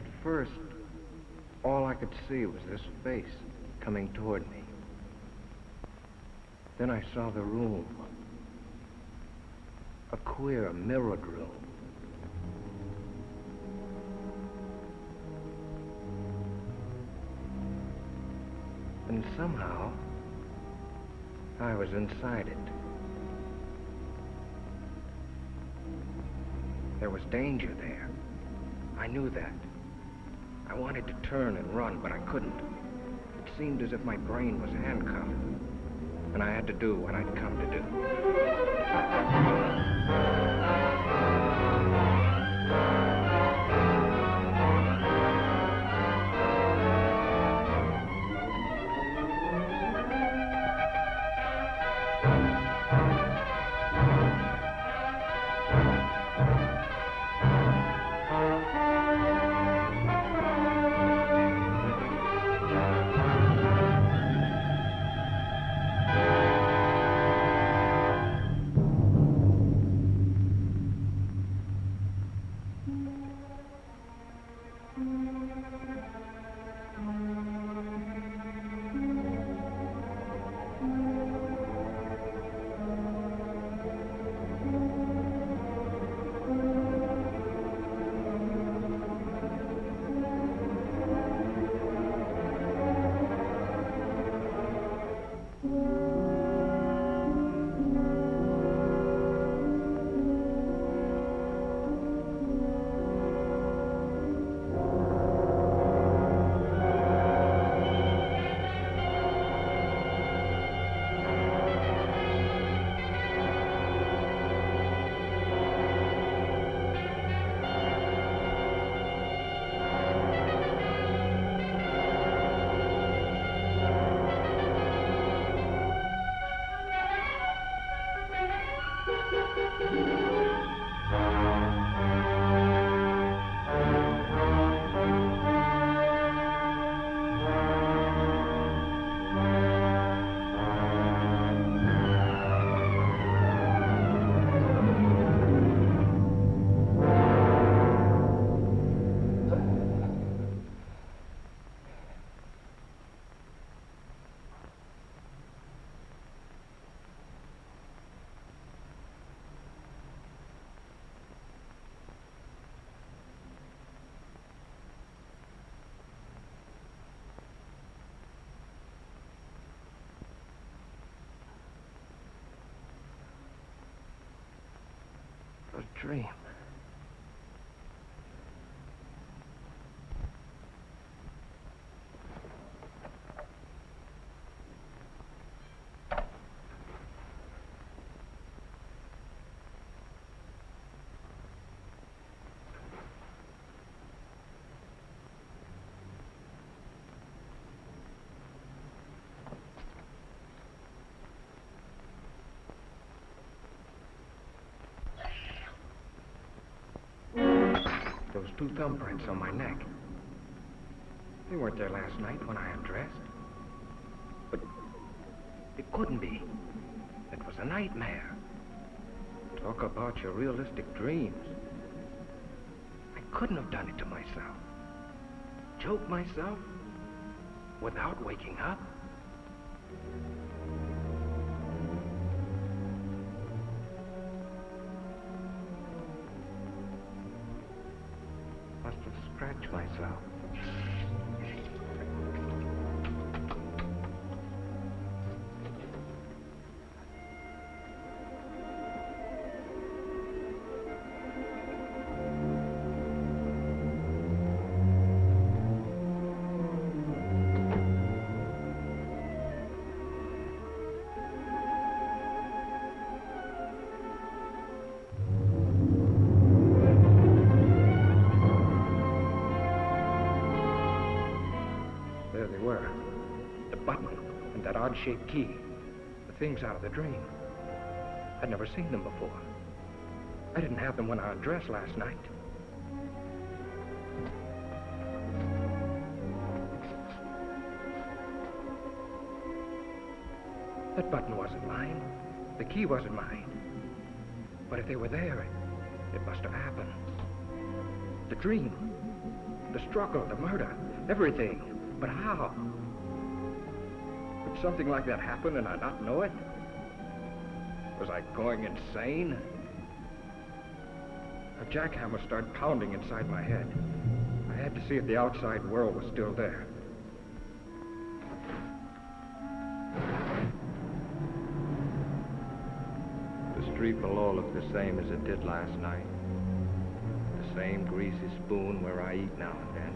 At first, all I could see was this face coming toward me. Then I saw the room. A queer mirrored room. And somehow, I was inside it. There was danger there. I knew that. I wanted to turn and run, but I couldn't. It seemed as if my brain was handcuffed, and I had to do what I'd come to do. A dream. Those two thumbprints on my neck. They weren't there last night when I undressed. But it couldn't be. It was a nightmare. Talk about your realistic dreams. I couldn't have done it to myself. Choke myself without waking up. Must have scratched myself. There they were. The button and that odd-shaped key. The things out of the dream. I'd never seen them before. I didn't have them when I undressed last night. That button wasn't mine. The key wasn't mine. But if they were there, it must have happened. The dream. The struggle, the murder, everything. But how? Could something like that happen and I not know it? Was I going insane? A jackhammer started pounding inside my head. I had to see if the outside world was still there. The street below looked the same as it did last night. The same greasy spoon where I eat now and then.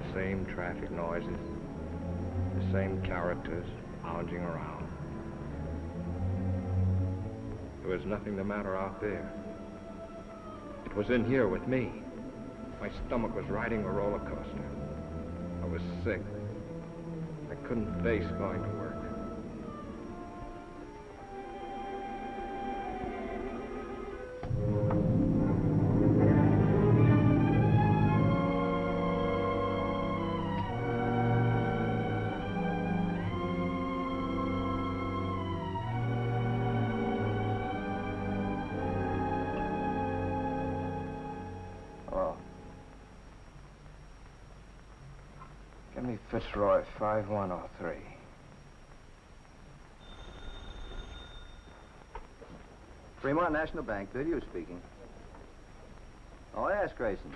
The same traffic noises. The same characters lounging around. There was nothing the matter out there. It was in here with me. My stomach was riding a roller coaster. I was sick. I couldn't face going to work. Fitzroy, 5103. Fremont National Bank, Goodyear speaking. Oh, yes, Grayson.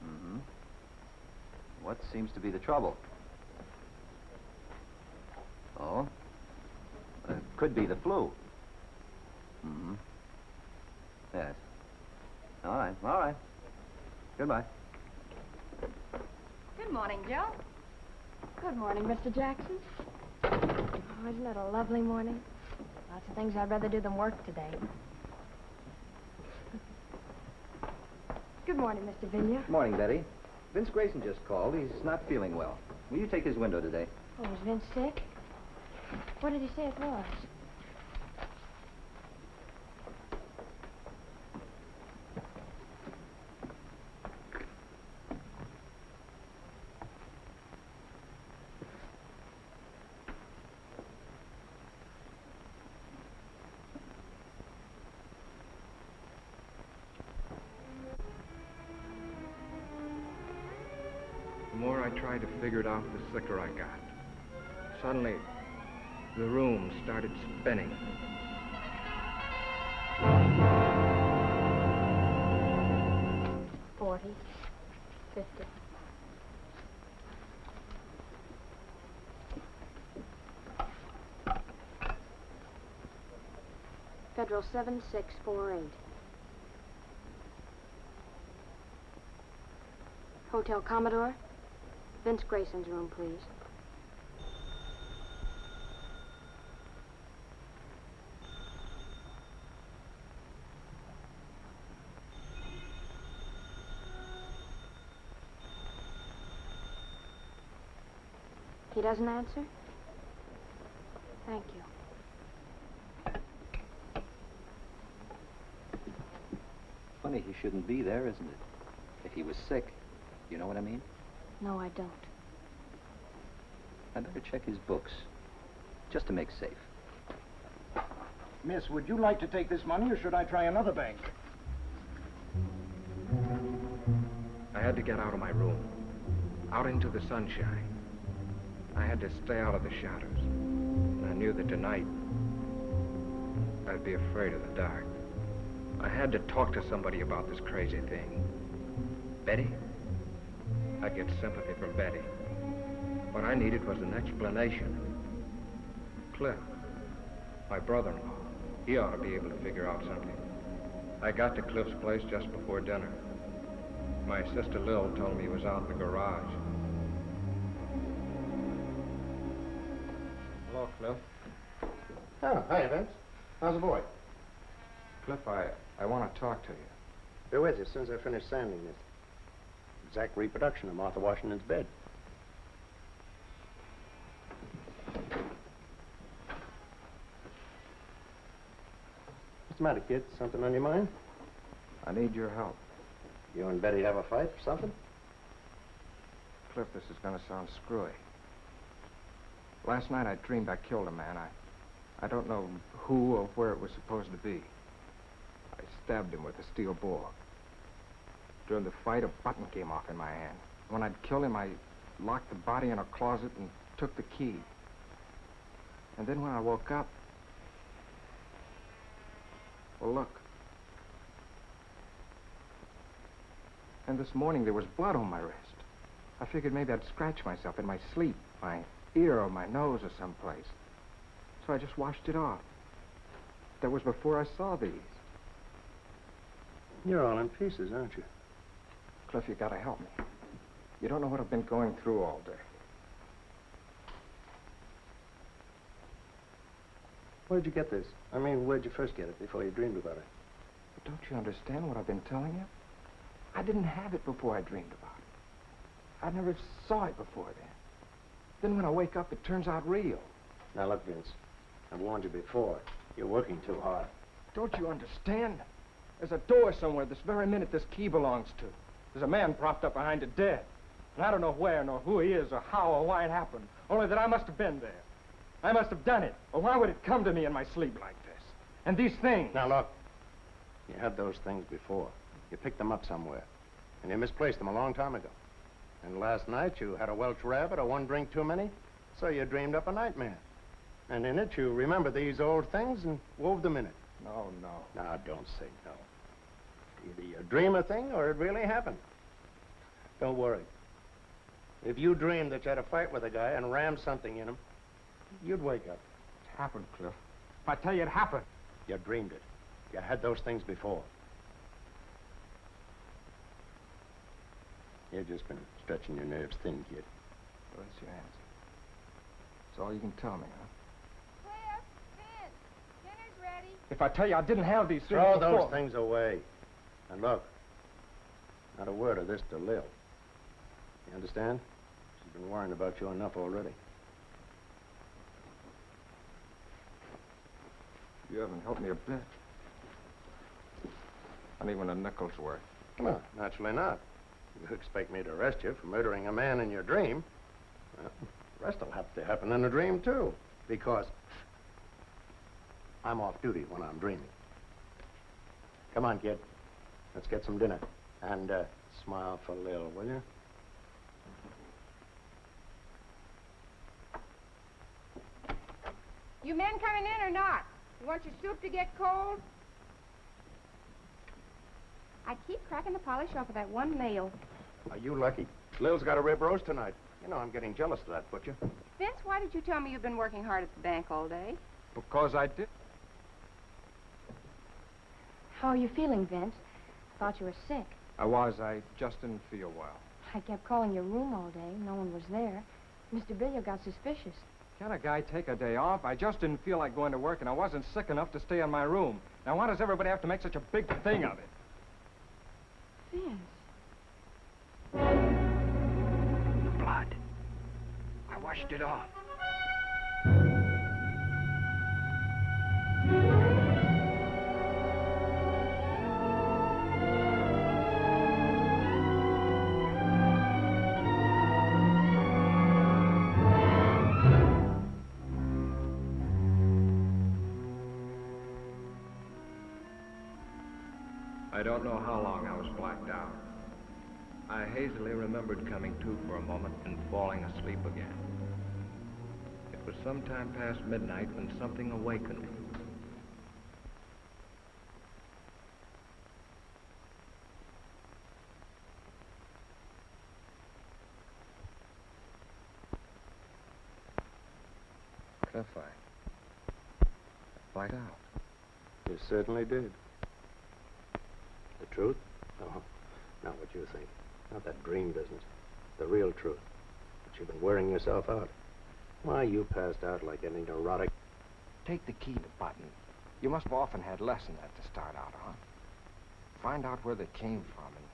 Mm-hmm. What seems to be the trouble? Oh? It could be the flu. Mm-hmm. Yes. All right, all right. Goodbye. Good morning, Joe. Good morning, Mr. Jackson. Oh, isn't it a lovely morning? Lots of things I'd rather do than work today. Good morning, Mr. Vigna. Good morning, Betty. Vince Grayson just called. He's not feeling well. Will you take his window today? Oh, is Vince sick? What did he say it was? The more I tried to figure it out, the sicker I got. Suddenly, the room started spinning. $40, $50. Federal 7648. Hotel Commodore. Vince Grayson's room, please. He doesn't answer? Thank you. Funny he shouldn't be there, isn't it? If he was sick, you know what I mean? No, I don't. I better check his books, just to make safe. Miss, would you like to take this money, or should I try another bank? I had to get out of my room, out into the sunshine. I had to stay out of the shadows. And I knew that tonight, I'd be afraid of the dark. I had to talk to somebody about this crazy thing. Betty? I'd get sympathy from Betty. What I needed was an explanation. Cliff, my brother-in-law, he ought to be able to figure out something. I got to Cliff's place just before dinner. My sister Lil told me he was out in the garage. Hello, Cliff. Oh, hi, Vince. How's the boy? Cliff, I want to talk to you. Be with you as soon as I finish sanding this. Exact reproduction of Martha Washington's bed. What's the matter, kid? Something on your mind? I need your help. You and Betty have a fight or something? Cliff, this is going to sound screwy. Last night I dreamed I killed a man. I don't know who or where it was supposed to be. I stabbed him with a steel bore. During the fight, a button came off in my hand. When I'd killed him, I locked the body in a closet and took the key. And then when I woke up... Well, look. And this morning there was blood on my wrist. I figured maybe I'd scratch myself in my sleep, my ear or my nose or someplace. So I just washed it off. That was before I saw these. You're all in pieces, aren't you? Cliff, you gotta help me. You don't know what I've been going through all day. Where'd you get this? I mean, where'd you first get it before you dreamed about it? But don't you understand what I've been telling you? I didn't have it before I dreamed about it. I never saw it before then. Then when I wake up, it turns out real. Now, look, Vince, I've warned you before. You're working too hard. Don't you understand? There's a door somewhere this very minute this key belongs to. There's a man propped up behind it dead. And I don't know where, nor who he is, or how, or why it happened. Only that I must have been there. I must have done it. Or why would it come to me in my sleep like this? And these things... Now, look. You had those things before. You picked them up somewhere. And you misplaced them a long time ago. And last night you had a Welsh rabbit or one drink too many, so you dreamed up a nightmare. And in it you remembered these old things and wove them in it. No, no. Now, don't say no. Either you dream a thing or it really happened. Don't worry. If you dreamed that you had a fight with a guy and rammed something in him, you'd wake up. It happened, Cliff. If I tell you it happened. You dreamed it. You had those things before. You've just been stretching your nerves thin, kid. Well, that's your answer. That's all you can tell me, huh? Cliff, Vince, dinner's ready. If I tell you I didn't have these things Throw before... those things away. And look, not a word of this to Lil. You understand? She's been worrying about you enough already. You haven't helped me a bit. Not even a nickel's worth. Well, naturally not. You expect me to arrest you for murdering a man in your dream. Well, the rest will have to happen in a dream, too. Because I'm off duty when I'm dreaming. Come on, kid. Let's get some dinner. And smile for Lil, will you? You men coming in or not? You want your soup to get cold? I keep cracking the polish off of that one nail. Are you lucky? Lil's got a rib roast tonight. You know I'm getting jealous of that butcher. Vince, why did you tell me you've been working hard at the bank all day? Because I did. How are you feeling, Vince? Thought you were sick. I was. I just didn't feel well. I kept calling your room all day. No one was there. Mr. Billiard got suspicious. Can't a guy take a day off? I just didn't feel like going to work, and I wasn't sick enough to stay in my room. Now, why does everybody have to make such a big thing of it? Vince. Blood. I washed it off. I don't know how long I was blacked out. I hazily remembered coming to for a moment and falling asleep again. It was sometime past midnight when something awakened me. Cliff, I blacked out. You certainly did. The truth? Oh, not what you think. Not that dream business. The real truth. But you've been wearing yourself out. Why, you passed out like any neurotic. Take the key to Button. You must have often had less than that to start out on. Find out where they came from and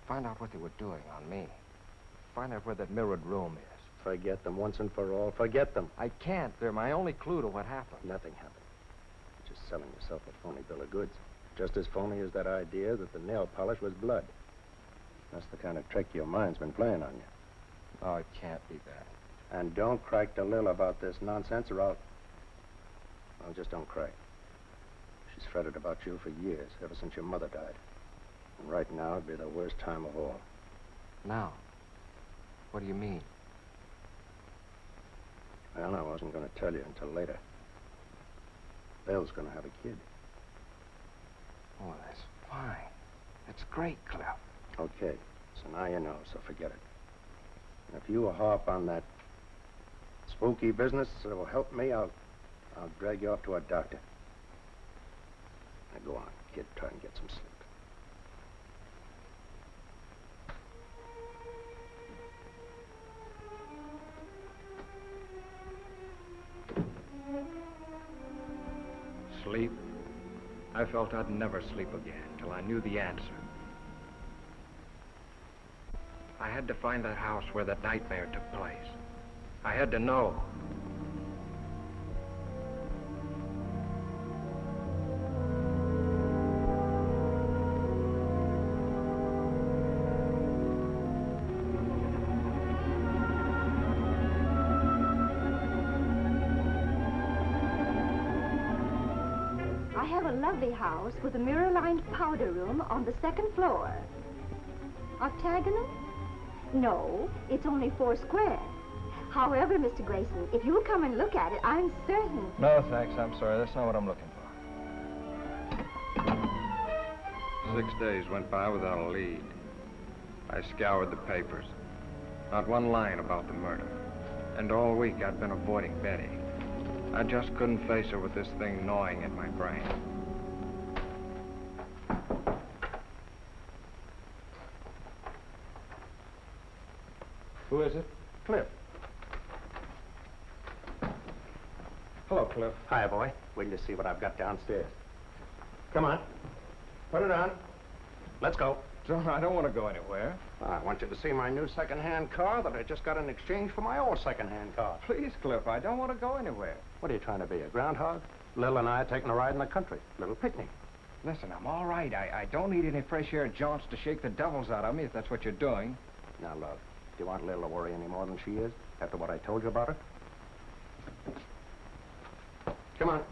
find out what they were doing on me. Find out where that mirrored room is. Forget them once and for all. Forget them. I can't. They're my only clue to what happened. Nothing happened. You're just selling yourself a phony bill of goods. Just as phony as that idea that the nail polish was blood. That's the kind of trick your mind's been playing on you. Oh, it can't be that. And don't crack to Lil about this nonsense or I'll... Well, just don't cry. She's fretted about you for years, ever since your mother died. And right now it'd be the worst time of all. Now? What do you mean? Well, I wasn't going to tell you until later. Bill's going to have a kid. Oh, that's fine. That's great, Cliff. Okay, so now you know, so forget it. And if you harp on that spooky business that will help me, I'll drag you off to a doctor. Now go on, kid, try and get some sleep. Sleep? I felt I'd never sleep again till I knew the answer. I had to find that house where that nightmare took place. I had to know. I have a lovely house with a mirror-lined powder room on the second floor. Octagonal? No, it's only 4 square. However, Mr. Grayson, if you'll come and look at it, I'm certain... No, thanks. I'm sorry. That's not what I'm looking for. 6 days went by without a lead. I scoured the papers. Not one line about the murder. And all week I'd been avoiding Betty. I just couldn't face her with this thing gnawing at my brain. Who is it? Cliff. Hello, Cliff. Hi, boy. Wait till you see what I've got downstairs. Come on. Put it on. Let's go. John, I don't want to go anywhere. I want you to see my new second-hand car that I just got in exchange for my old second-hand car. Please, Cliff, I don't want to go anywhere. What are you trying to be, a groundhog? Lil and I are taking a ride in the country. Little picnic. Listen, I'm all right. I don't need any fresh air jaunts to shake the devils out of me, if that's what you're doing. Now, look, do you want Lil to worry any more than she is after what I told you about her? Come on.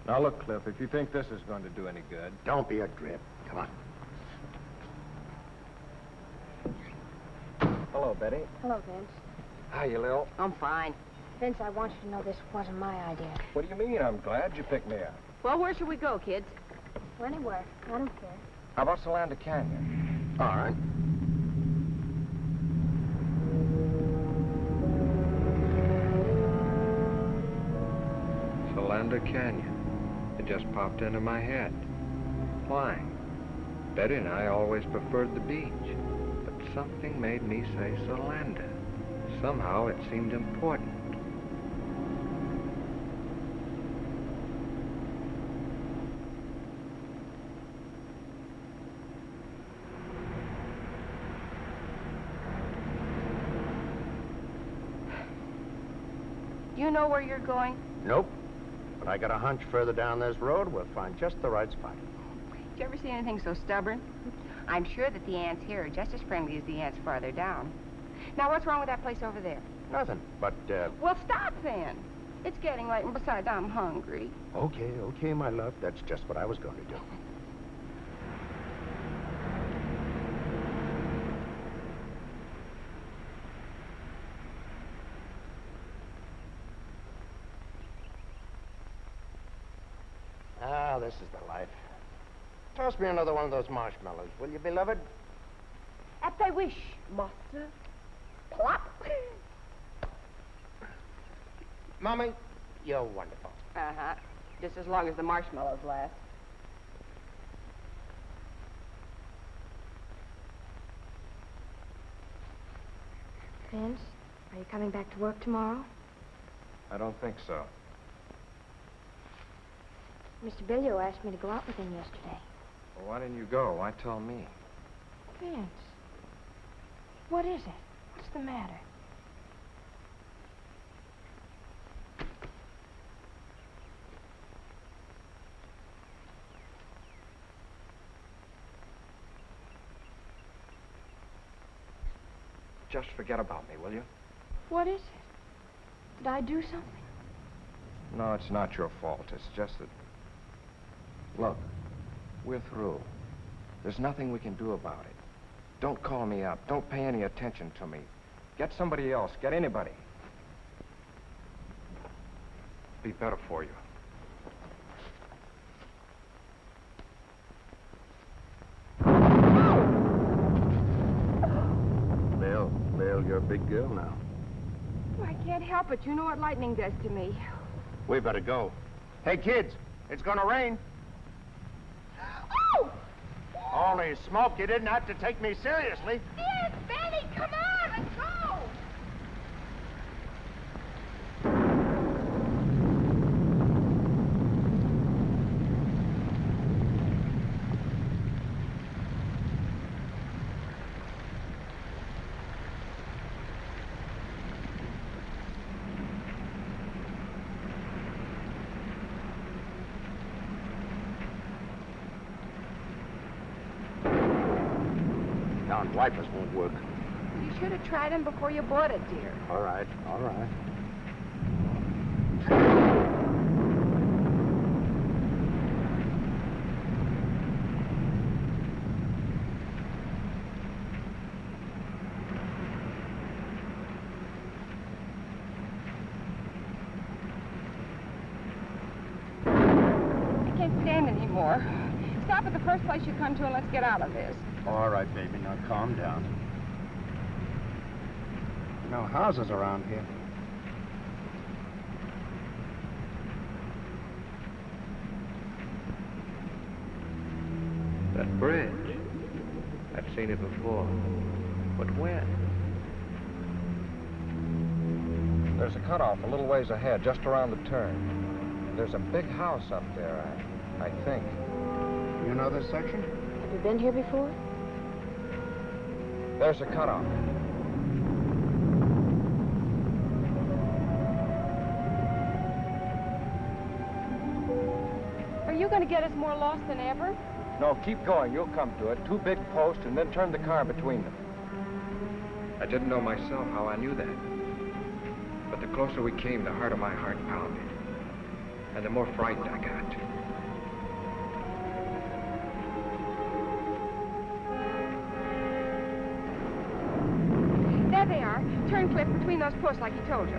Now, look, Cliff, if you think this is going to do any good... Don't be a drip. Come on. Hello, Betty. Hello, Vince. Hiya, Lil. I'm fine. Vince, I want you to know this wasn't my idea. What do you mean? I'm glad you picked me up. Well, where should we go, kids? Well, anywhere. I don't care. How about Solanda Canyon? All right. Solanda Canyon. It just popped into my head. Why? Betty and I always preferred the beach. But something made me say Solanda. Somehow it seemed important. You know where you're going? Nope. But I got a hunch further down this road, we'll find just the right spot. Did you ever see anything so stubborn? I'm sure that the ants here are just as friendly as the ants farther down. Now, what's wrong with that place over there? Nothing, but, Well, stop then. It's getting late, and besides, I'm hungry. Okay, my love. That's just what I was going to do. Ah, this is the life. Toss me another one of those marshmallows, will you, beloved? At thy wish, master. Plop. Mommy, you're wonderful. Uh-huh. Just as long as the marshmallows last. Vince, are you coming back to work tomorrow? I don't think so. Mr. Billio asked me to go out with him yesterday. Well, why didn't you go? Why tell me? Vince, what is it? What's the matter? Just forget about me, will you? What is it? Did I do something? No, it's not your fault. It's just that... Look, we're through. There's nothing we can do about it. Don't call me up. Don't pay any attention to me. Get somebody else. Get anybody. Be better for you. Bill, you're a big girl now. I can't help it. You know what lightning does to me. We better go. Hey, kids, it's gonna rain. Oh! Holy smoke, you didn't have to take me seriously. Yes, Benny, come on, let's go! Darn wipers won't work. You should have tried them before you bought it, dear. All right, all right. I can't stand anymore. Stop at the first place you come to and let's get out of this. All right, baby, now calm down. No houses around here. That bridge. I've seen it before. But when? There's a cutoff a little ways ahead, just around the turn. There's a big house up there, I think. You know this section? Have you been here before? There's a cutoff. Are you going to get us more lost than ever? No, keep going. You'll come to it. 2 big posts, and then turn the car between them. I didn't know myself how I knew that. But the closer we came, the harder my heart pounded. And the more frightened I got. There they are. Turn, Cliff, between those posts like he told you.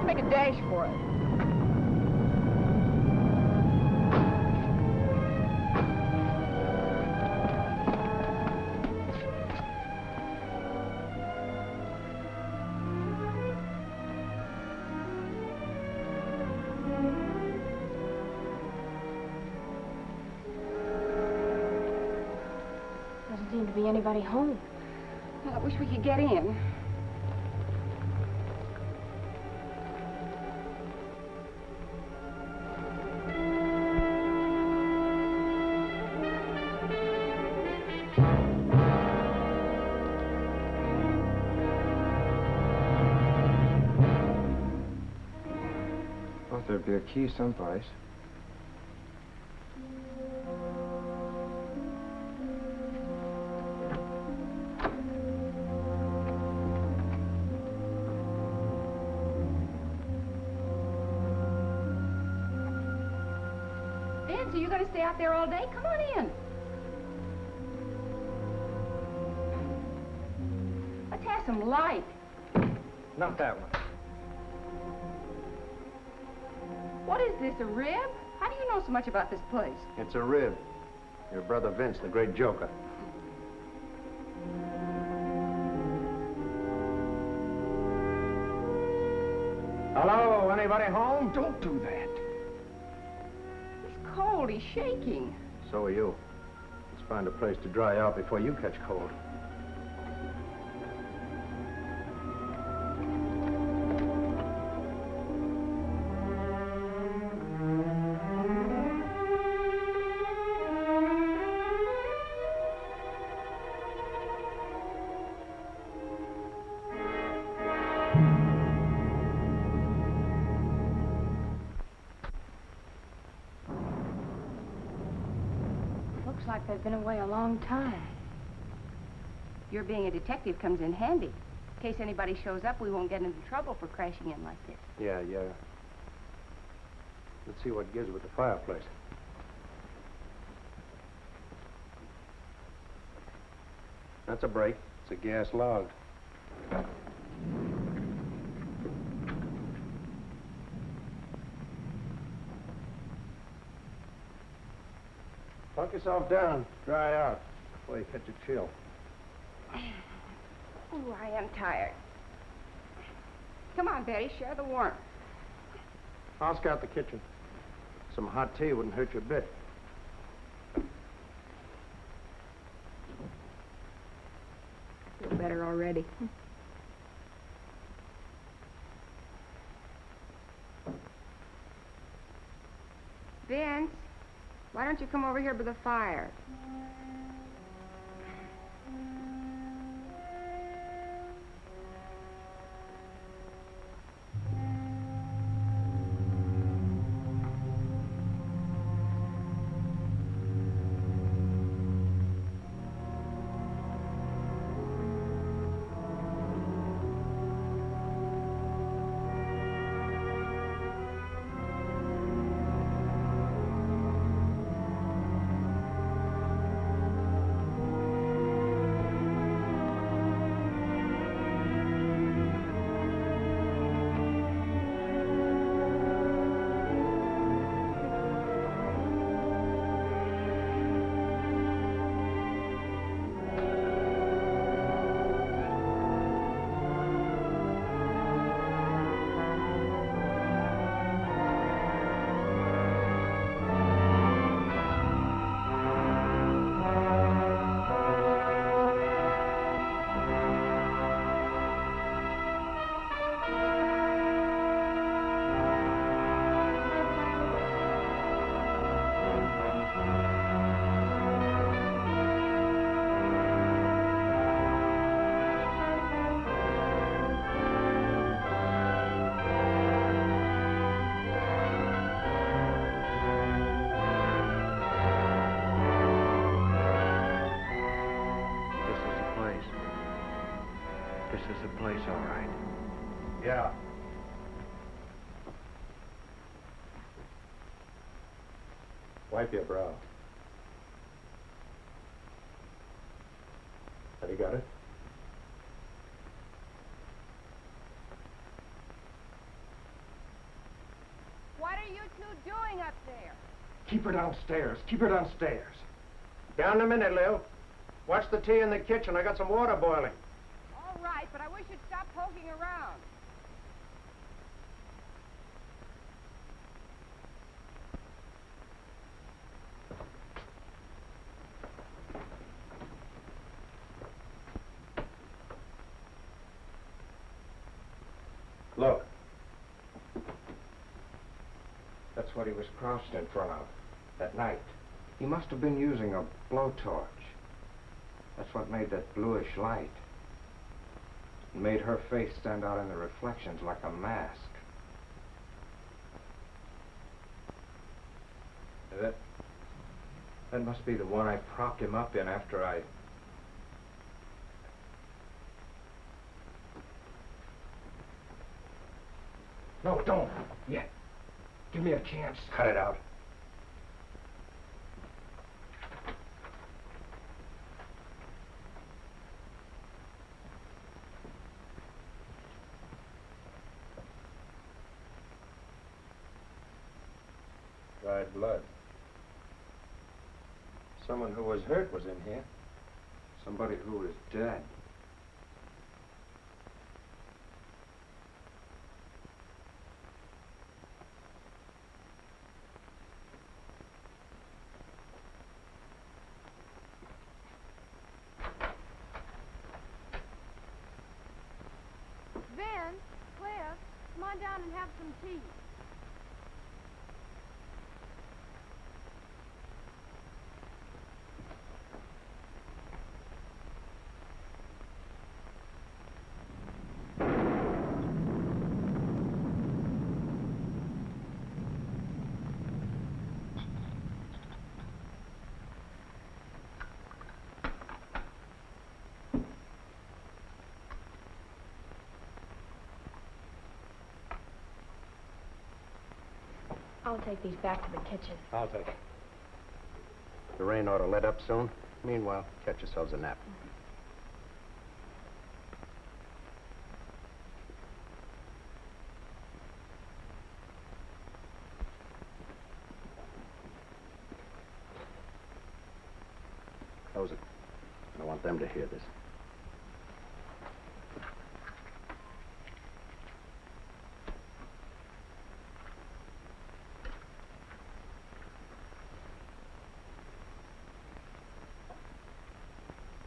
Make a dash for it. Doesn't seem to be anybody home. Well, I wish we could get in. There'd be a key someplace. Vince, are you going to stay out there all day? Come on in. Let's have some light. Not that one. What is this, a rib? How do you know so much about this place? It's a rib. Your brother Vince, the great joker. So, anybody home? Don't do that. He's cold. He's shaking. So are you. Let's find a place to dry out before you catch cold. Looks like they've been away a long time. Your being a detective comes in handy. In case anybody shows up, we won't get into trouble for crashing in like this. Yeah. Let's see what gives with the fireplace. That's a break. It's a gas log. Plunk yourself down. Dry out before you catch a chill. Ooh, I am tired. Come on, Betty, share the warmth. I'll scout the kitchen. Some hot tea wouldn't hurt you a bit. Feel better already. Vince, why don't you come over here by the fire? This is the place, all right. Yeah. Wipe your brow. Have you got it? What are you two doing up there? Keep her downstairs. Keep her downstairs. Down in a minute, Lil. Watch the tea in the kitchen. I got some water boiling. All right, but I wish you'd stop poking around. Look. That's what he was crouched in front of that night. He must have been using a blowtorch. That's what made that bluish light. It made her face stand out in the reflections like a mask. That must be the one I propped him up in after I... No, don't. Yet. Give me a chance. Cut it out. Dried blood. Someone who was hurt was in here. Somebody who is dead. Vince, Cliff, come on down and have some tea. I'll take these back to the kitchen. I'll take it. The rain ought to let up soon. Meanwhile, catch yourselves a nap. Close it. I don't want them to hear this.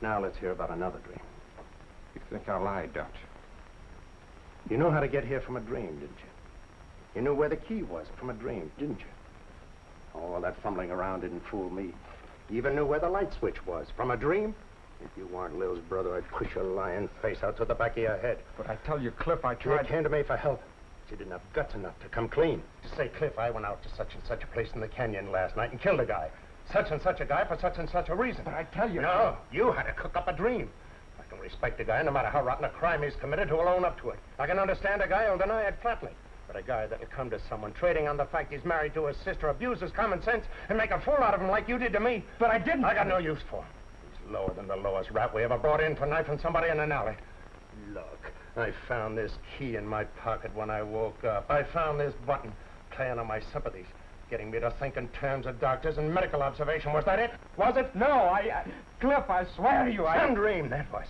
Now let's hear about another dream. You think I lied, don't you? You know how to get here from a dream, didn't you? You knew where the key was from a dream, didn't you? Oh, all that fumbling around didn't fool me. You even knew where the light switch was from a dream. If you weren't Lil's brother, I'd push your lying face out to the back of your head. But I tell you, Cliff, I You tried... came to me for help. But you didn't have guts enough to come clean. To say, Cliff, I went out to such and such a place in the canyon last night and killed a guy. Such and such a guy for such and such a reason. But I tell you... No, you had to cook up a dream. I can respect a guy, no matter how rotten a crime he's committed, who'll own up to it. I can understand a guy who'll deny it flatly. But a guy that'll come to someone trading on the fact he's married to his sister, abuse his common sense, and make a fool out of him like you did to me. But I didn't... I got no use for him. He's lower than the lowest rat we ever brought in for knifing somebody in an alley. Look, I found this key in my pocket when I woke up. I found this button, playing on my sympathies. Getting me to think in terms of doctors and medical observation. Was that it? Was it? No, Cliff, I swear to you, Some dream, that was.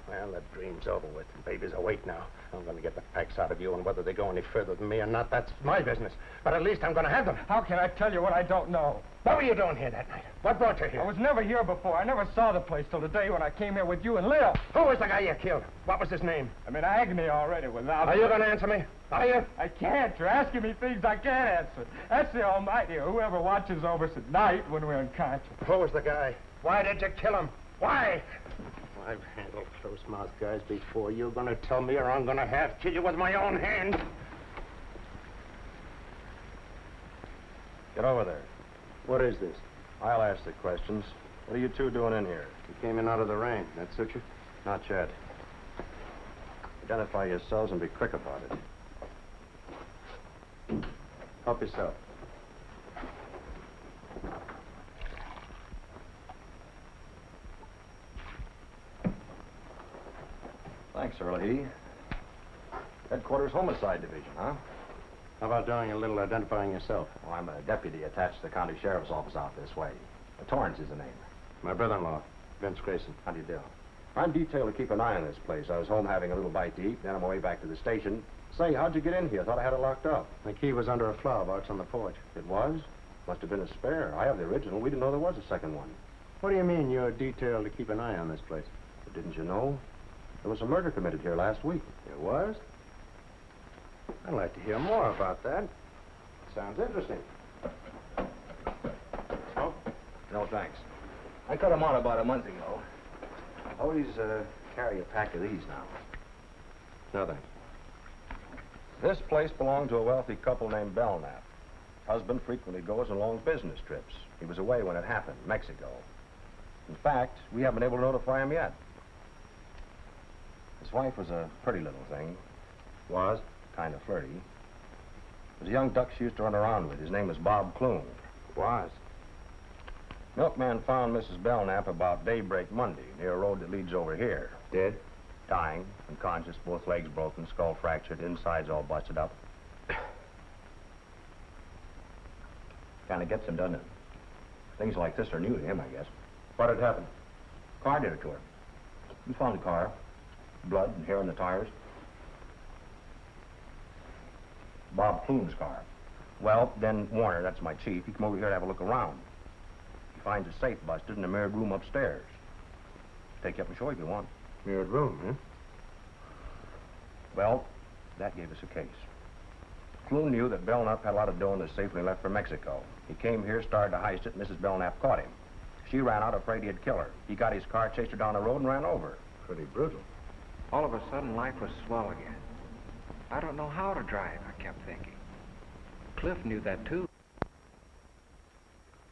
Well, that dream's over with. The baby's awake now. I'm going to get the facts out of you, and whether they go any further than me or not, that's my business. But at least I'm going to have them. How can I tell you what I don't know? What were you doing here that night? What brought you here? I was never here before. I never saw the place till the day when I came here with you and Lil. Who was the guy you killed? What was his name? I'm in agony already without... Are you going to answer me? Are you? I can't. You're asking me things I can't answer. That's the Almighty, or whoever watches over us at night when we're unconscious. Who was the guy? Why did you kill him? Why? I've handled close-mouthed guys before. You're going to tell me, or I'm going to have kill you with my own hand. Get over there. What is this? I'll ask the questions. What are you two doing in here? You came in out of the rain. That suit you? Not yet. Identify yourselves and be quick about it. Help yourself. Thanks, Herlihy. Headquarters Homicide Division, huh? How about doing a little identifying yourself? Well, I'm a deputy attached to the county sheriff's office out this way. Torrance is the name. My brother-in-law, Vince Grayson. How do you do? I'm detailed to keep an eye on this place. I was home having a little bite to eat, then on my way back to the station. Say, how'd you get in here? Thought I had it locked up. The key was under a flower box on the porch. It was? Must have been a spare. I have the original. We didn't know there was a second one. What do you mean you're detailed to keep an eye on this place? But didn't you know? There was a murder committed here last week. There was? I'd like to hear more about that. Sounds interesting. Oh? No, thanks. I cut them out about a month ago. Always carry a pack of these now. No, thanks. This place belonged to a wealthy couple named Belknap. Husband frequently goes on long business trips. He was away when it happened, Mexico. In fact, we haven't been able to notify him yet. His wife was a pretty little thing. Was kind of flirty. Was a young duck she used to run around with. His name was Bob Clune. Was? Milkman found Mrs. Belknap about daybreak Monday near a road that leads over here. Dead? Dying, unconscious, both legs broken, skull fractured, insides all busted up. Kind of gets him, doesn't it? Things like this are new to him, I guess. What had happened? Car did it to her. We found the car. Blood and hair on the tires. Bob Clune's car. Well, then Warner, that's my chief, he come over here to have a look around. He finds a safe busted in a mirrored room upstairs. Take you up and show you if you want. Mirrored room, huh? Well, that gave us a case. Clune knew that Belknap had a lot of dough in the safe when he left for Mexico. He came here, started to heist it, and Mrs. Belknap caught him. She ran out afraid he'd kill her. He got his car, chased her down the road, and ran over her. Pretty brutal. All of a sudden, life was swell again. I don't know how to drive, I kept thinking. Cliff knew that, too.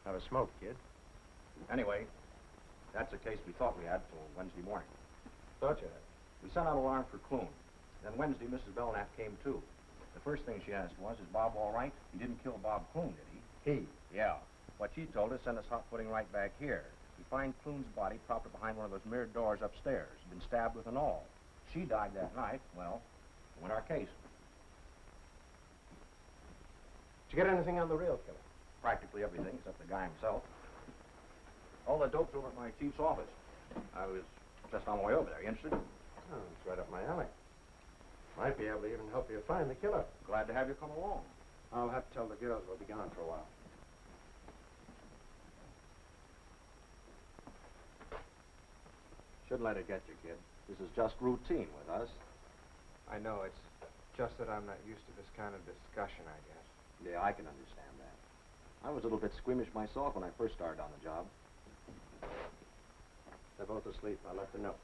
Have a smoke, kid. Anyway, that's the case we thought we had till Wednesday morning. Thought you had. We sent out an alarm for Clune. Then Wednesday, Mrs. Belknap came, too. The first thing she asked was, is Bob all right? He didn't kill Bob Clune, did he? He? Yeah. What she told us sent us hot footing right back here. We find Clune's body propped up behind one of those mirrored doors upstairs. He'd been stabbed with an awl. She died that night. Well, we win our case. Did you get anything on the real killer? Practically everything except the guy himself. All the dope's over at my chief's office. I was just on my way over there. You interested? Oh, it's right up my alley. Might be able to even help you find the killer. Glad to have you come along. I'll have to tell the girls we'll be gone for a while. Shouldn't let it get you, kid. This is just routine with us. I know, it's just that I'm not used to this kind of discussion, I guess. Yeah, I can understand that. I was a little bit squeamish myself when I first started on the job. They're both asleep. I left a note.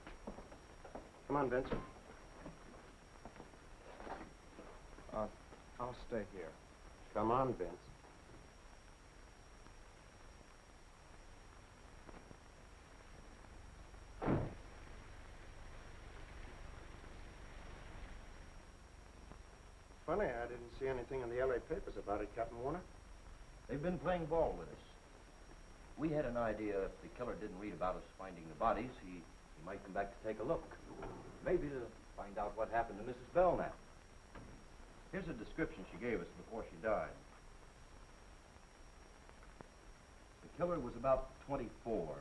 Come on, Vince. I'll stay here. Come on, Vince. Funny, I didn't see anything in the LA papers about it, Captain Warner. They've been playing ball with us. We had an idea if the killer didn't read about us finding the bodies, he might come back to take a look. Maybe to find out what happened to Mrs. Belknap. Here's a description she gave us before she died. The killer was about 24,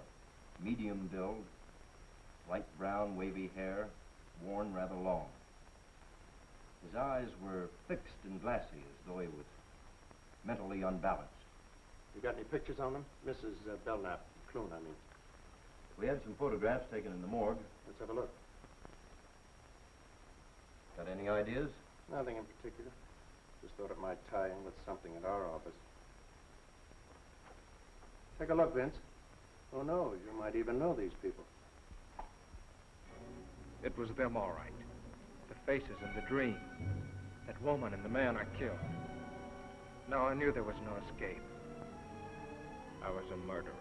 medium build, light brown, wavy hair, worn rather long. His eyes were fixed and glassy, as though he was mentally unbalanced. You got any pictures on them? Mrs. Belknap, Clune, I mean. We had some photographs taken in the morgue. Let's have a look. Got any ideas? Nothing in particular. Just thought it might tie in with something at our office. Take a look, Vince. Who knows? You might even know these people. It was them, all right. The faces in the dream. That woman and the man I killed. Now I knew there was no escape. I was a murderer.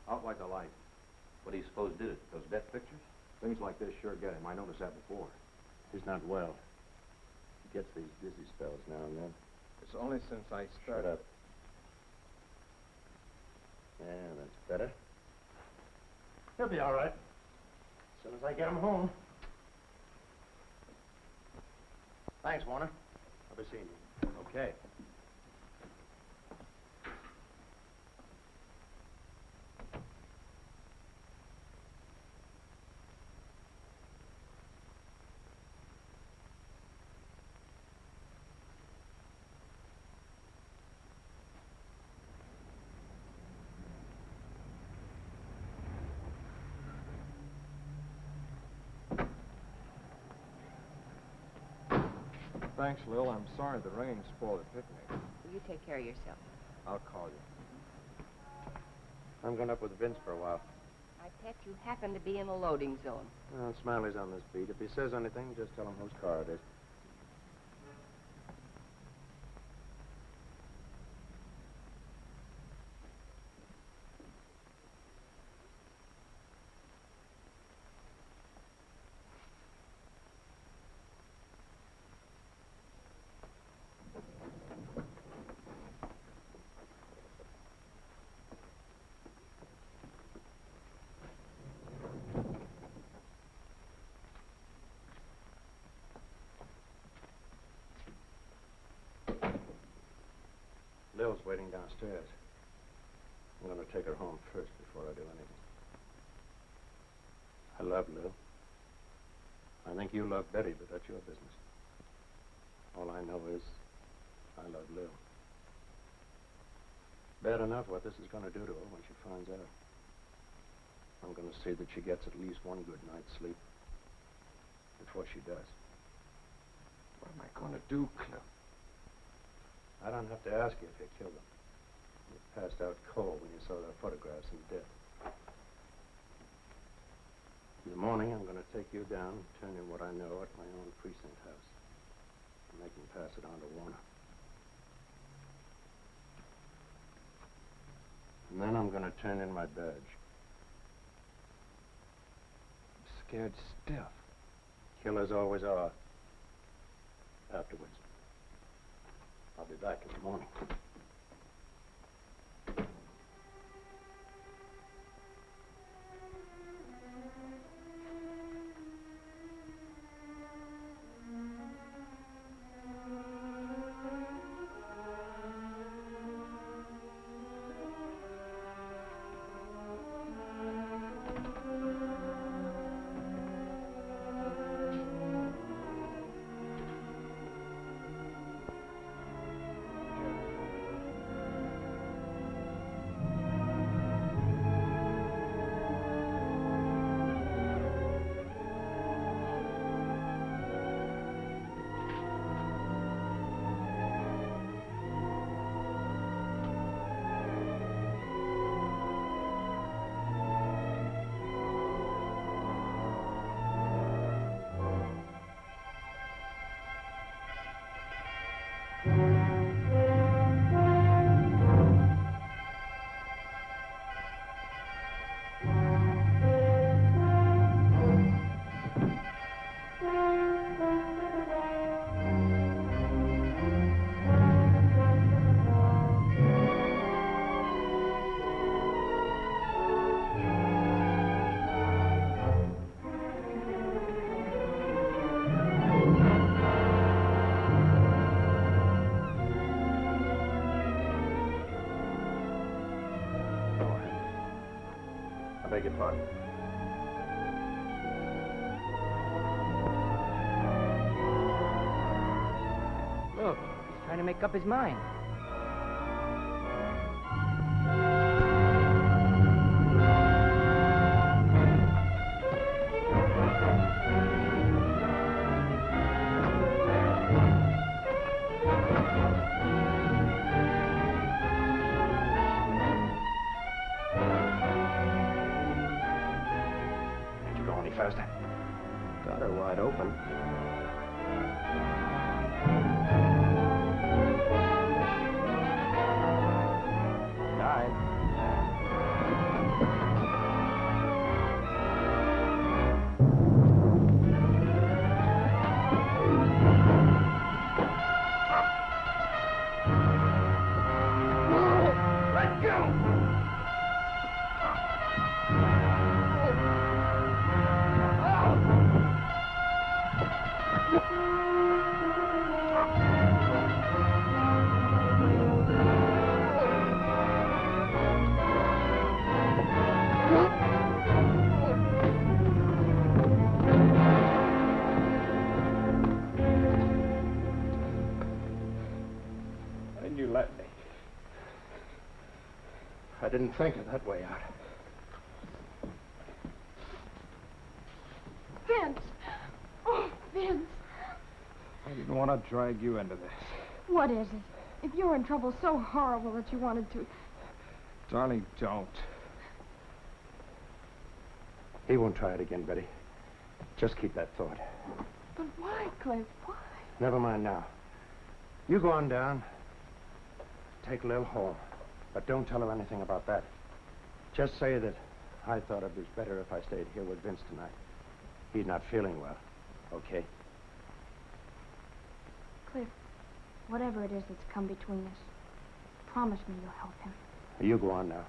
Out like a light. What do you suppose did it? Those death pictures? Things like this sure get him. I noticed that before. He's not well. He gets these dizzy spells now and then. It's only since I Shut started. up. Yeah, that's better. He'll be all right. As soon as I get him home. Thanks, Warner. I'll be seeing you. Okay. Thanks, Lil. I'm sorry the rain spoiled the picnic. You take care of yourself. I'll call you. I'm going up with Vince for a while. I bet you happen to be in the loading zone. Well, Smiley's on this beat. If he says anything, just tell him whose car it is. Lil's waiting downstairs. I'm going to take her home first before I do anything. I love Lil. I think you love Betty, but that's your business. All I know is I love Lil. Bad enough what this is going to do to her when she finds out. I'm going to see that she gets at least one good night's sleep before she does. What am I going to do, Cliff? I don't have to ask you if you killed him. You passed out cold when you saw their photographs in death. In the morning, I'm going to take you down and turn in what I know at my own precinct house. And make him pass it on to Warner. And then I'm going to turn in my badge. I'm scared stiff. Killers always are. Afterwards. I'll be back in the morning. I beg your pardon. Look, he's trying to make up his mind. Faster. Got her wide open. Let go! I didn't think of that way out. Vince! Oh, Vince! I didn't want to drag you into this. What is it? If you're in trouble so horrible that you wanted to... Darling, don't. He won't try it again, Betty. Just keep that thought. But why, Cliff? Why? Never mind now. You go on down. Take Lil home. But don't tell her anything about that. Just say that I thought it was better if I stayed here with Vince tonight. He's not feeling well, okay? Cliff, whatever it is that's come between us, promise me you'll help him. You go on now,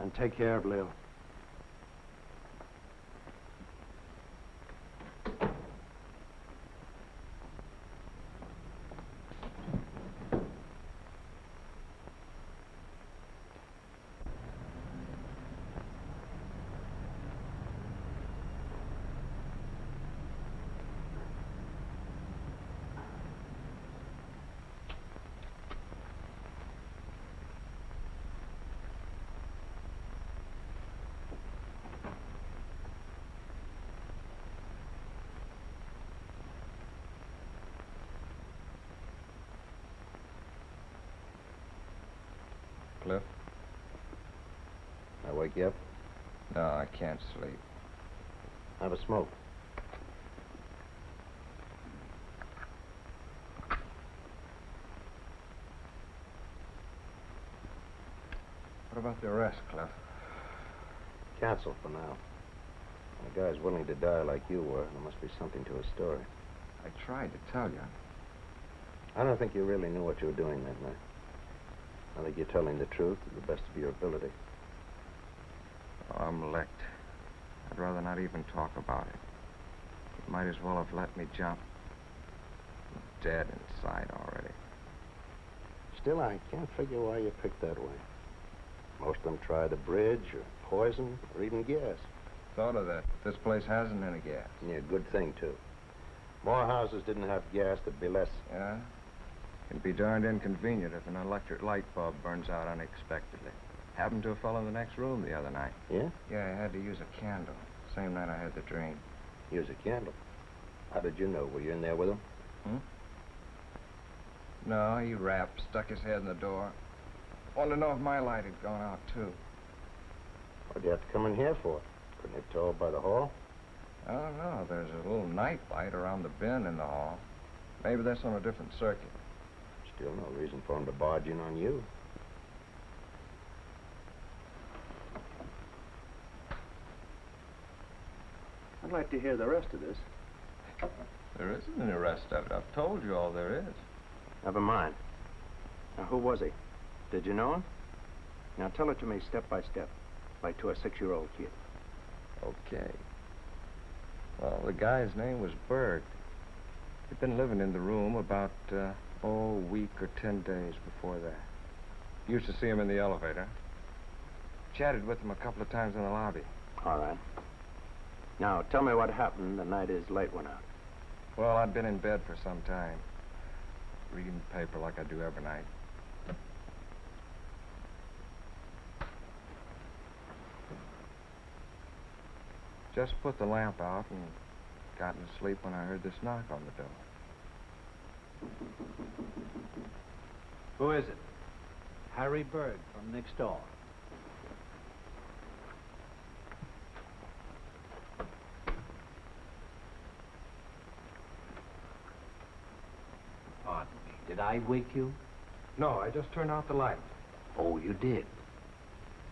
and take care of Lil. Cliff. I wake you up? No, I can't sleep. Have a smoke. What about the arrest, Cliff? Cancel for now. A guy's willing to die like you were. There must be something to his story. I tried to tell you. I don't think you really knew what you were doing that night. I think you're telling the truth to the best of your ability. Oh, I'm licked. I'd rather not even talk about it. You might as well have let me jump. I'm dead inside already. Still, I can't figure why you picked that way. Most of them try the bridge, or poison, or even gas. Thought of that. This place hasn't any gas. Yeah, good thing, too. More houses didn't have gas, there'd be less. Yeah? It'd be darned inconvenient if an electric light bulb burns out unexpectedly. Happened to a fellow in the next room the other night. Yeah? Yeah, I had to use a candle. Same night I had the dream. Use a candle. How did you know? Were you in there with him? No, he rapped, stuck his head in the door. Wanted to know if my light had gone out, too. What'd you have to come in here for? Couldn't you tell by the hall? I don't know. There's a little night light around the bin in the hall. Maybe that's on a different circuit. Still no reason for him to barge in on you. I'd like to hear the rest of this. There isn't any rest of it. I've told you all there is. Never mind. Now, who was he? Did you know him? Now, tell it to me step by step, like to a 6-year-old kid. Okay. Well, the guy's name was Berg. He'd been living in the room about, a week or 10 days before that. Used to see him in the elevator. Chatted with him a couple of times in the lobby. All right. Now, tell me what happened the night his light went out. Well, I'd been in bed for some time, reading the paper like I do every night. Just put the lamp out and got to sleep when I heard this knock on the door. Who is it? Harry Berg from next door. Pardon me. Did I wake you? No, I just turned out the light. Oh, you did.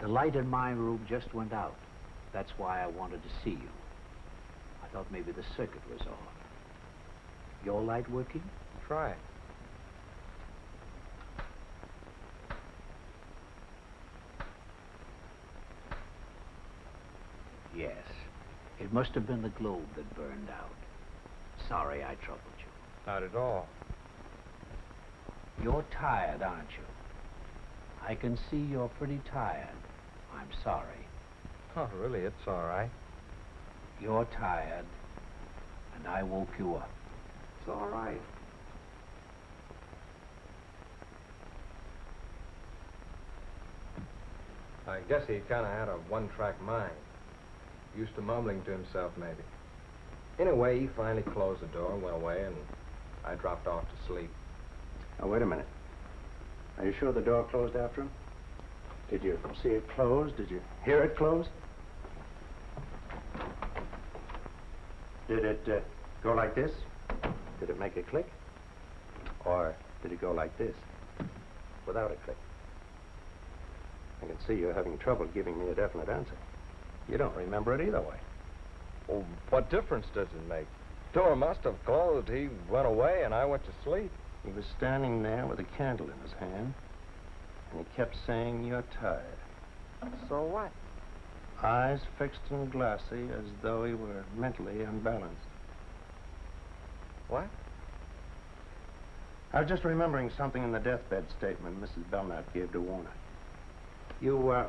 The light in my room just went out. That's why I wanted to see you. I thought maybe the circuit was off. Your light working? Try it. Yes. It must have been the globe that burned out. Sorry I troubled you. Not at all. You're tired, aren't you? I can see you're pretty tired. I'm sorry. Oh, really, it's all right. You're tired, and I woke you up. It's all right. I guess he kind of had a one-track mind. Used to mumbling to himself, maybe. Anyway, he finally closed the door and went away, and I dropped off to sleep. Now, wait a minute. Are you sure the door closed after him? Did you see it close? Did you hear it close? Did it go like this? Did it make a click? Or did it go like this, without a click? I can see you're having trouble giving me a definite answer. You don't remember it either way. Well, what difference does it make? Door must have closed. He went away, and I went to sleep. He was standing there with a candle in his hand, and he kept saying, "You're tired." So what? Eyes fixed and glassy, as though he were mentally unbalanced. What? I was just remembering something in the deathbed statement Mrs. Belknap gave to Warner. You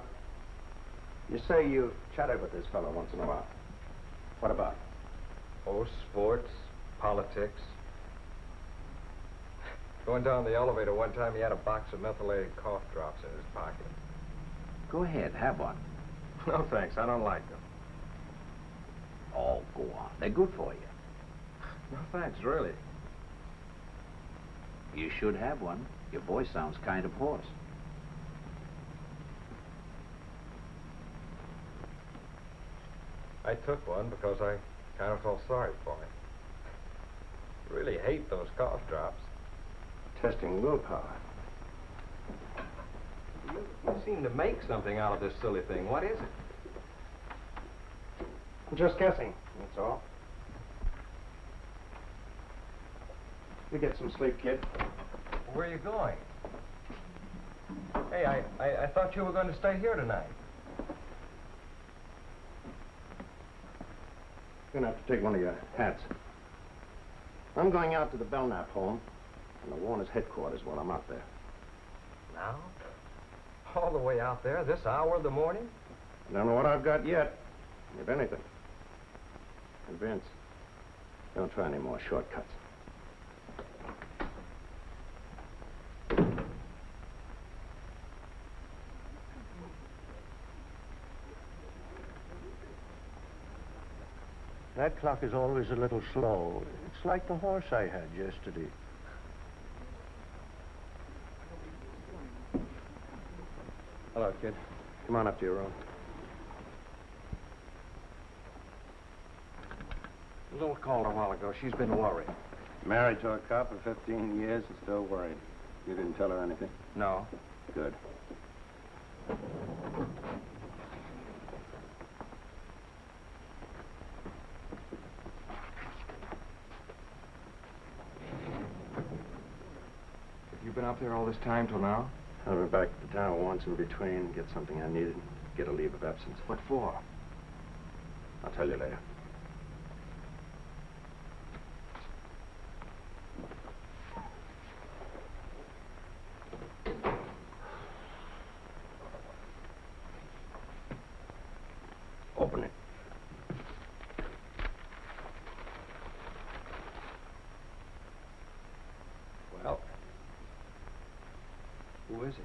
say you chatted with this fellow once in a while. What about? Oh, sports, politics. Going down the elevator one time, he had a box of methylated cough drops in his pocket. Go ahead, have one. No, thanks. I don't like them. Oh, go on. They're good for you. No, thanks, really. You should have one. Your voice sounds kind of hoarse. I took one because I kind of felt sorry for him. I really hate those cough drops. Testing willpower. You seem to make something out of this silly thing. What is it? I'm just guessing, that's all. You get some sleep, kid. Where are you going? Hey, I thought you were going to stay here tonight. You're gonna have to take one of your hats. I'm going out to the Belknap home and the Warner's headquarters while I'm out there. Now? All the way out there, this hour of the morning? I don't know what I've got yet, if anything. And Vince, don't try any more shortcuts. That clock is always a little slow. It's like the horse I had yesterday. Hello, kid. Come on up to your room. A little called a while ago. She's been worried. Married to a cop for 15 years and still worried. You didn't tell her anything? No. Good. You've been up there all this time till now? I went back to town once in between, get something I needed, get a leave of absence. What for? I'll tell you later. Open it. Well, who is it?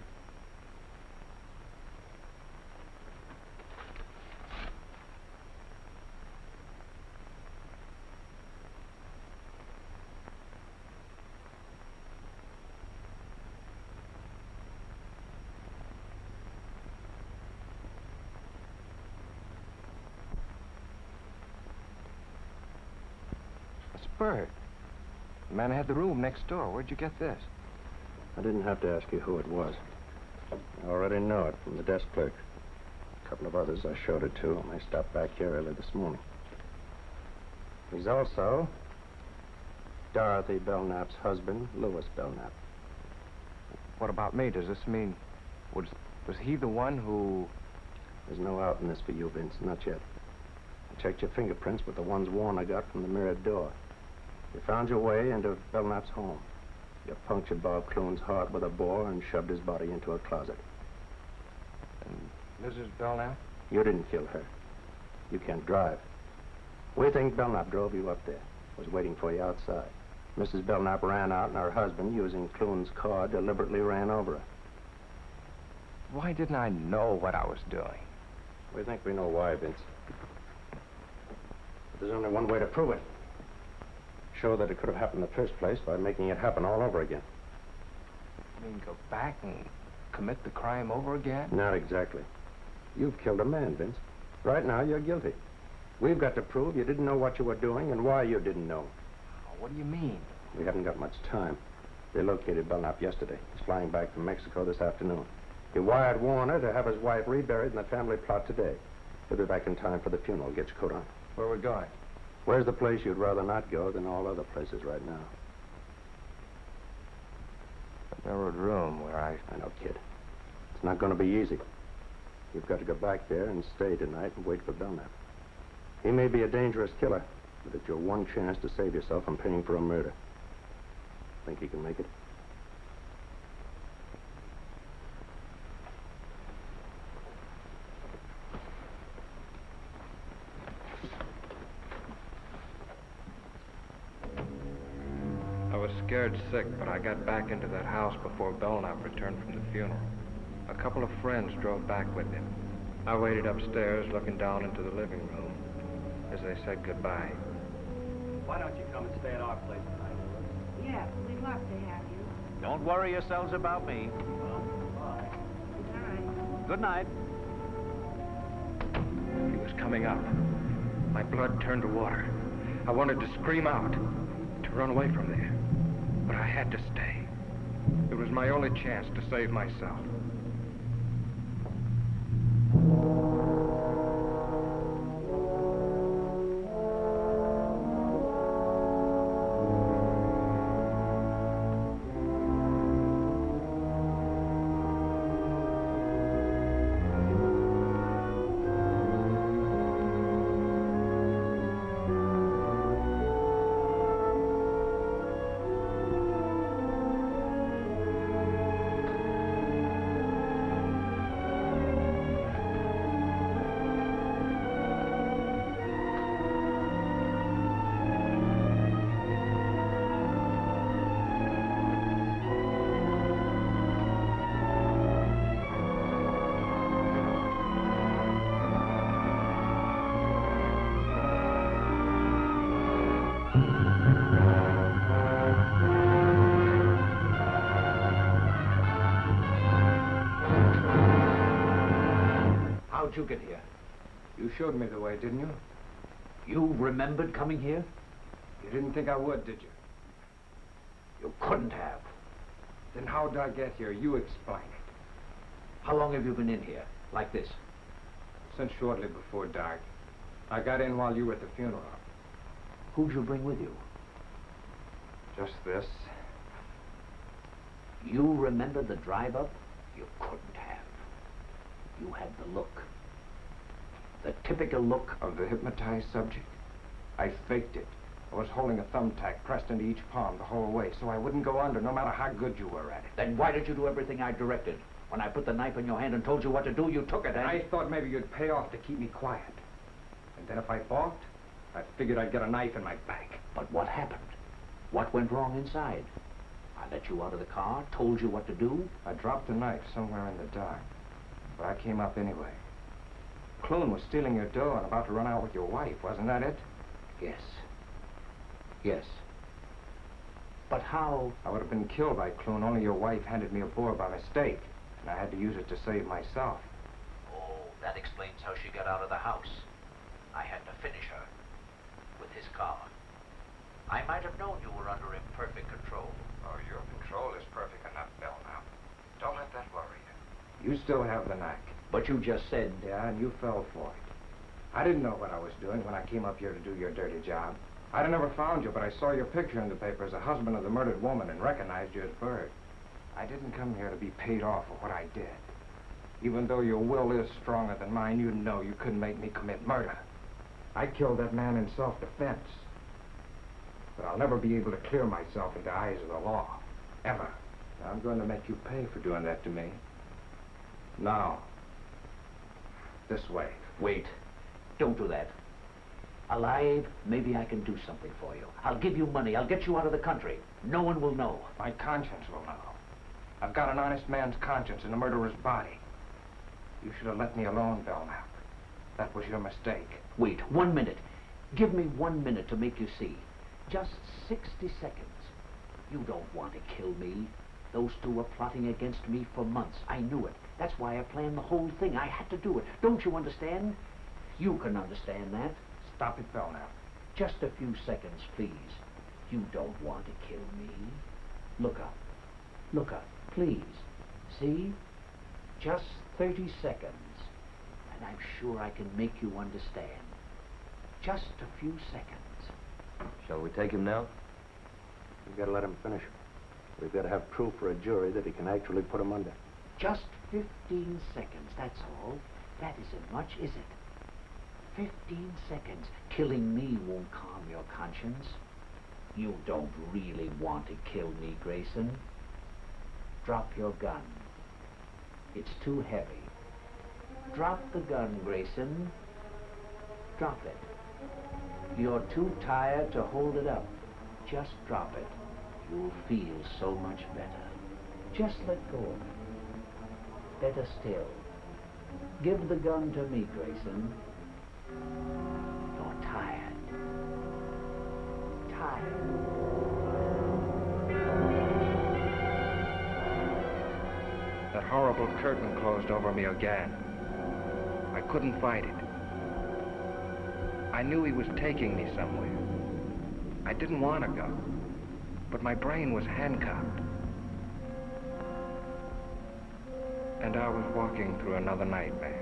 It's Bert. The man had the room next door. Where'd you get this? I didn't have to ask you who it was. I already know it from the desk clerk. A couple of others I showed it to when they stopped back here early this morning. He's also Dorothy Belknap's husband, Louis Belknap. What about me? Does this mean... Was he the one who... There's no out in this for you, Vince. Not yet. I checked your fingerprints with the ones Warner got from the mirrored door. You found your way into Belknap's home. You punctured Bob Clune's heart with a bore and shoved his body into a closet. And Mrs. Belknap? You didn't kill her. You can't drive. We think Belknap drove you up there. Was waiting for you outside. Mrs. Belknap ran out and her husband, using Clune's car, deliberately ran over her. Why didn't I know what I was doing? We think we know why, Vince. But there's only one way to prove it. Show that it could have happened in the first place by making it happen all over again. You mean go back and commit the crime over again? Not exactly. You've killed a man, Vince. Right now, you're guilty. We've got to prove you didn't know what you were doing and why you didn't know. What do you mean? We haven't got much time. They located Belknap yesterday. He's flying back from Mexico this afternoon. He wired Warner to have his wife reburied in the family plot today. He'll be back in time for the funeral. Get your coat on. Where are we going? Where's the place you'd rather not go than all other places right now? The mirrored room where I know, kid. It's not going to be easy. You've got to go back there and stay tonight and wait for Belknap. He may be a dangerous killer, but it's your one chance to save yourself from paying for a murder. Think he can make it? I was scared sick, but I got back into that house before Belknap returned from the funeral. A couple of friends drove back with him. I waited upstairs, looking down into the living room as they said goodbye. Why don't you come and stay at our place tonight, Louis? Yeah, we'd love to have you. Don't worry yourselves about me. Well, bye. Good night. Good night. He was coming up. blood turned to water. I wanted to scream out, to run away from there. But I had to stay. It was my only chance to save myself. How'd you get here? You showed me the way, didn't you? You remembered coming here? You didn't think I would, did you? You couldn't have. Then how did I get here? You explain it. How long have you been in here? Like this? Since shortly before dark. I got in while you were at the funeral. Who'd you bring with you? Just this. You remember the drive up? You couldn't have. You had the look. The typical look Of the hypnotized subject? I faked it. I was holding a thumbtack pressed into each palm the whole way, so I wouldn't go under, no matter how good you were at it. Then why did you do everything I directed? When I put the knife in your hand and told you what to do, you took it, and I thought maybe you'd pay off to keep me quiet. And then if I balked, I figured I'd get a knife in my back. But what happened? What went wrong inside? I let you out of the car, told you what to do. I dropped the knife somewhere in the dark, but I came up anyway. Clune was stealing your dough and about to run out with your wife, wasn't that it? Yes. Yes. But how? I would have been killed by Clune, only your wife handed me a boar by mistake, and I had to use it to save myself. Oh, that explains how she got out of the house. I had to finish her with his car. I might have known you were under imperfect control. Oh, your control is perfect enough, Bill, now. Don't let that worry you. You still have the knack. But you just said... Yeah, and you fell for it. I didn't know what I was doing when I came up here to do your dirty job. I'd have never found you, but I saw your picture in the paper as a husband of the murdered woman and recognized you as Bird. I didn't come here to be paid off for what I did. Even though your will is stronger than mine, you know you couldn't make me commit murder. I killed that man in self-defense. But I'll never be able to clear myself in the eyes of the law. Ever. Now, I'm going to make you pay for doing that to me. Now. This way. Wait. Don't do that. Alive, maybe I can do something for you. I'll give you money. I'll get you out of the country. No one will know. My conscience will know. I've got an honest man's conscience in a murderer's body. You should have let me alone, Belknap. That was your mistake. Wait, 1 minute. Give me 1 minute to make you see. Just 60 seconds. You don't want to kill me. Those two were plotting against me for months. I knew it. That's why I planned the whole thing. I had to do it. Don't you understand? You can understand that. Stop it, Belknap. Just a few seconds, please. You don't want to kill me. Look up. Look up, please. See? Just 30 seconds. And I'm sure I can make you understand. Just a few seconds. Shall we take him now? We've got to let him finish. We've got to have proof for a jury that he can actually put him under. Just 15 seconds, that's all. That isn't much, is it? 15 seconds. Killing me won't calm your conscience. You don't really want to kill me, Grayson. Drop your gun. It's too heavy. Drop the gun, Grayson. Drop it. You're too tired to hold it up. Just drop it. You'll feel so much better. Just let go of it. Better still. Give the gun to me, Grayson. You're tired. Tired. That horrible curtain closed over me again. I couldn't fight it. I knew he was taking me somewhere. I didn't want to go, but my brain was handcuffed. And I was walking through another nightmare.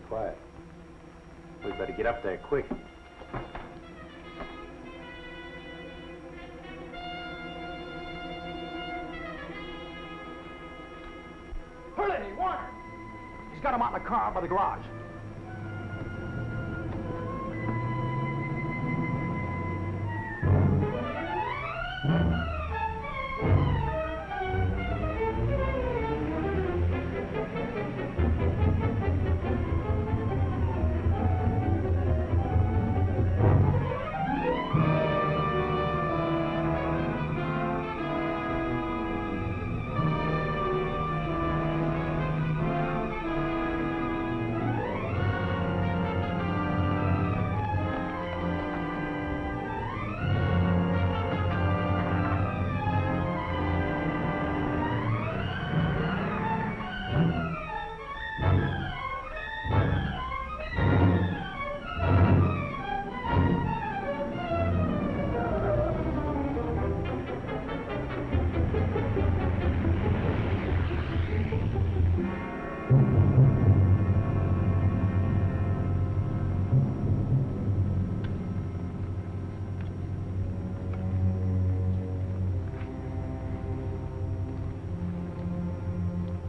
Quiet. We better get up there quick. Herlihy, Warner! He's got him out in the car by the garage.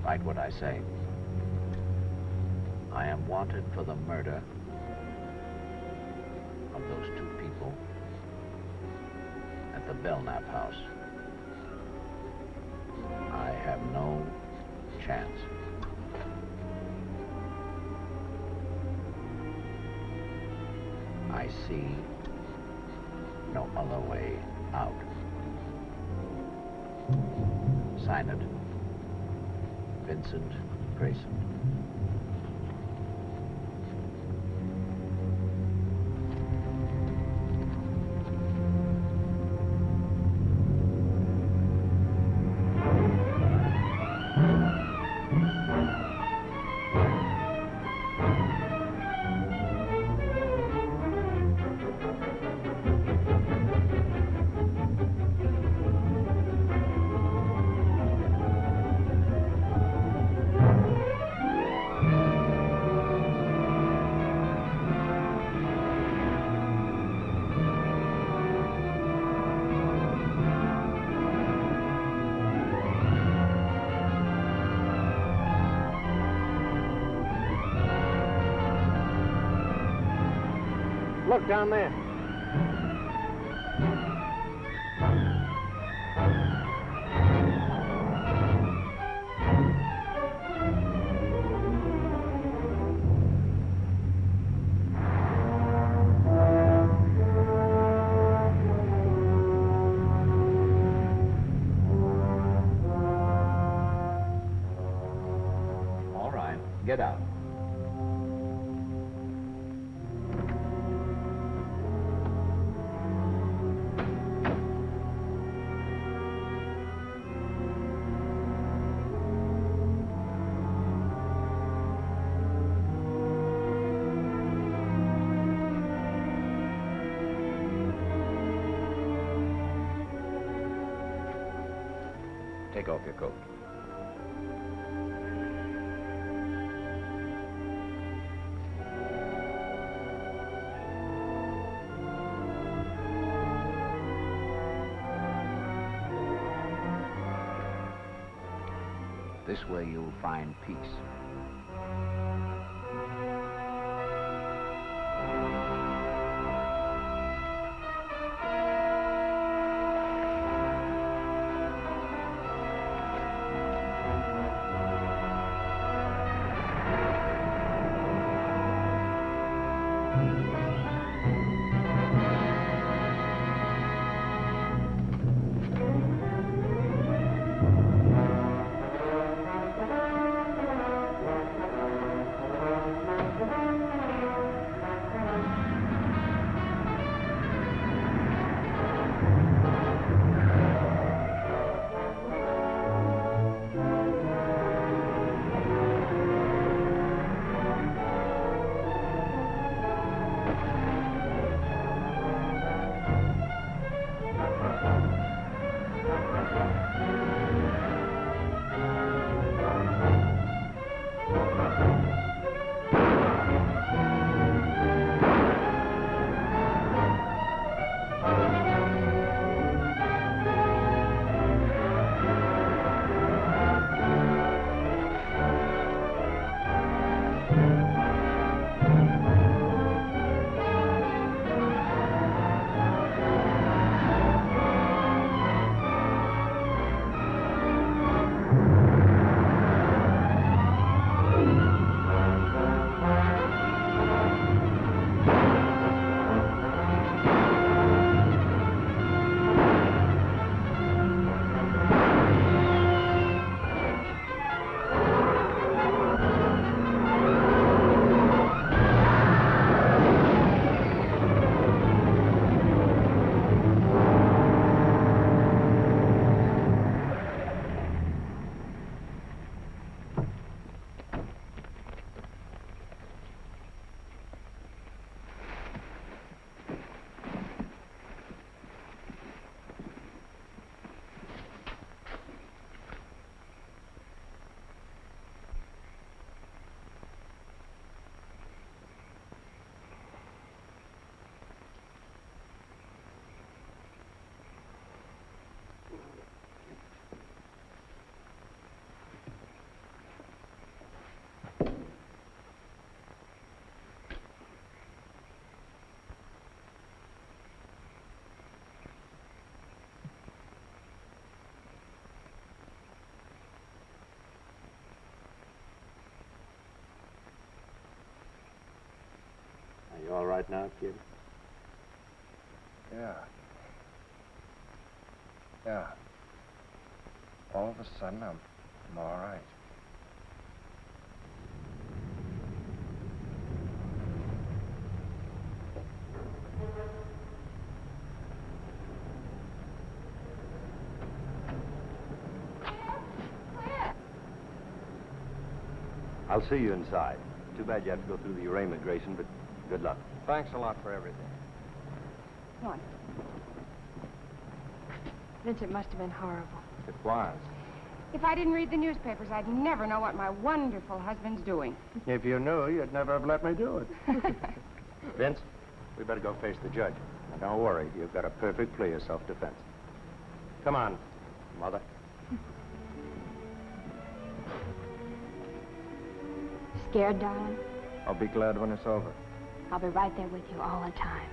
Write what I say. I am wanted for the murder of those two people at the Belknap house. I have no chance. I see no other way out. Sign it. Vincent Grayson. Look down there. All right, get out. Take off your coat. This way you'll find peace. right now, kid? Yeah. Yeah. All of a sudden, I'm all right. I'll see you inside. Too bad you have to go through the arraignment, Grayson, but good luck. Thanks a lot for everything. Come on. Vince, it must have been horrible. It was. If I didn't read the newspapers, I'd never know what my wonderful husband's doing. If you knew, you'd never have let me do it. Vince, we better go face the judge. Now, don't worry, you've got a perfect plea of self-defense. Come on, Mother. Scared, darling? I'll be glad when it's over. I'll be right there with you all the time.